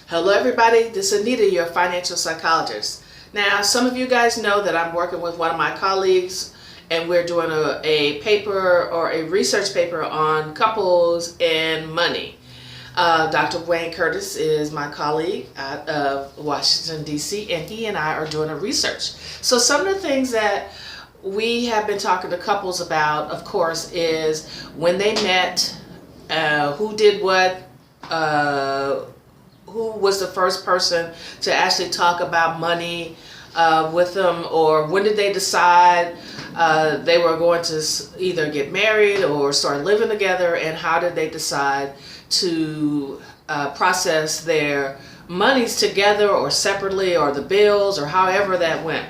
Hello everybody, this is Anita, your financial psychologist. Now, some of you guys know that I'm working with one of my colleagues and we're doing a paper or a research paper on couples and money. Dr. Wayne Curtis is my colleague out of Washington, D.C., and he and I are doing a research. So some of the things that we have been talking to couples about, of course, is when they met, who did what, who was the first person to actually talk about money with them, or when did they decide they were going to either get married or start living together, and how did they decide to process their monies together or separately, or the bills, or however that went.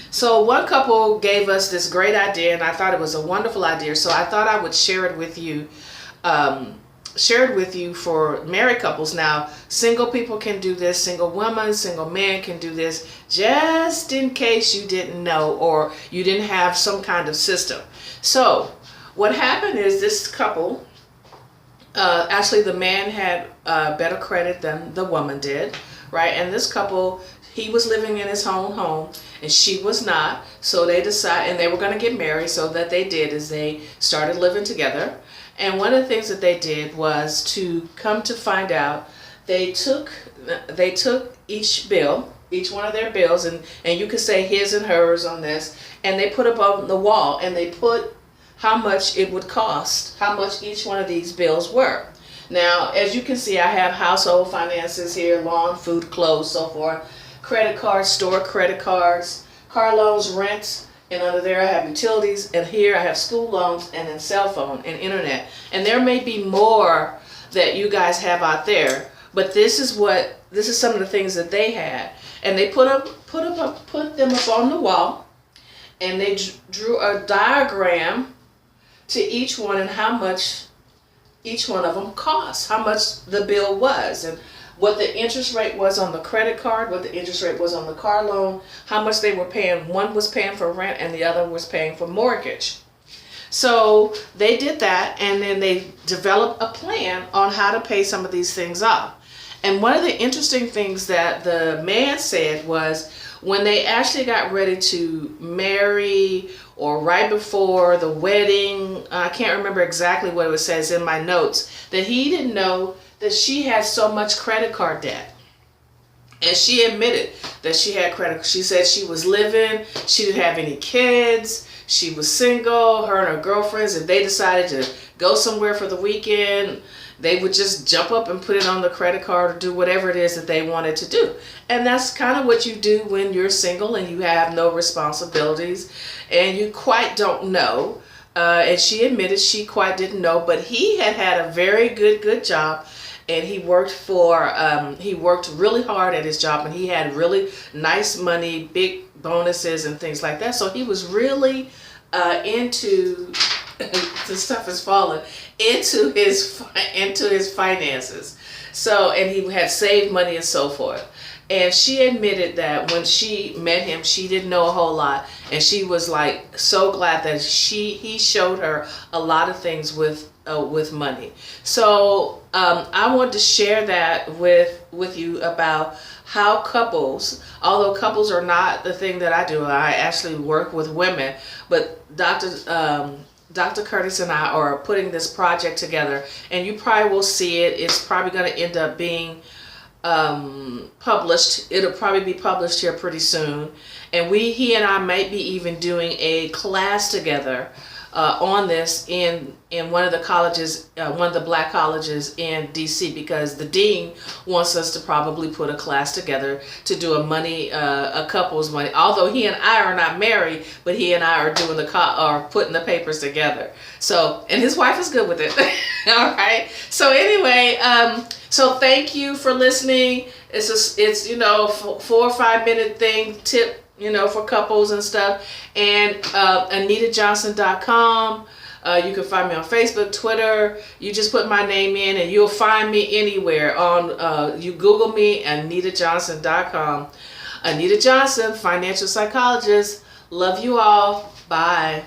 So one couple gave us this great idea, and I thought it was a wonderful idea, so I thought I would share it with you. For married couples. Now, single people can do this, single women, single men can do this, just in case you didn't know or you didn't have some kind of system. So what happened is this couple, actually the man had better credit than the woman did, right? And this couple, he was living in his own home and she was not. So they decided, and they were going to get married, so that they did is they started living together. And one of the things that they did was to come to find out, they took each bill, each one of their bills, and you could say his and hers on this, and they put up on the wall, and they put how much it would cost, how much each one of these bills were. Now, as you can see, I have household finances here, lawn, food, clothes, so forth, credit cards, store credit cards, car loans, rents, and under there I have utilities, and here I have school loans, and then cell phone and internet. And there may be more that you guys have out there, but this is some of the things that they had. And they put them up on the wall, and they drew a diagram to each one and how much each one of them cost, how much the bill was, and what the interest rate was on the credit card, what the interest rate was on the car loan, how much they were paying. One was paying for rent and the other was paying for mortgage. So they did that, and then they developed a plan on how to pay some of these things off. And one of the interesting things that the man said was, when they actually got ready to marry, or right before the wedding, I can't remember exactly what it says in my notes, that he didn't know that she had so much credit card debt. And she admitted that she had credit. She said she was living, she didn't have any kids, she was single, her and her girlfriends, if they decided to go somewhere for the weekend, they would just jump up and put it on the credit card or do whatever it is that they wanted to do. And that's kind of what you do when you're single and you have no responsibilities and you quite don't know. And she admitted she quite didn't know, but he had a very good job, and he worked really hard at his job, and he had really nice money, big bonuses and things like that. So he was really into the stuff is falling into his finances. So, and he had saved money and so forth. And she admitted that when she met him, she didn't know a whole lot, and she was like so glad that he showed her a lot of things with money. So I want to share that with you about how couples, although couples are not the thing that I do, I actually work with women, but Dr. Curtis and I are putting this project together, and you probably will see it. It's probably going to end up being published. It'll probably be published here pretty soon, and he and I might be even doing a class together on this in one of the colleges, one of the black colleges in DC, because the dean wants us to probably put a class together to do a couple's money. Although he and I are not married, but he and I are doing putting the papers together. So, and his wife is good with it. All right. So anyway, so thank you for listening. It's 4 or 5 minute tip, for couples and stuff. And AnitaJohnson.com. You can find me on Facebook, Twitter. You just put my name in and you'll find me anywhere. You Google me, AnitaJohnson.com. Anita Johnson, financial psychologist. Love you all. Bye.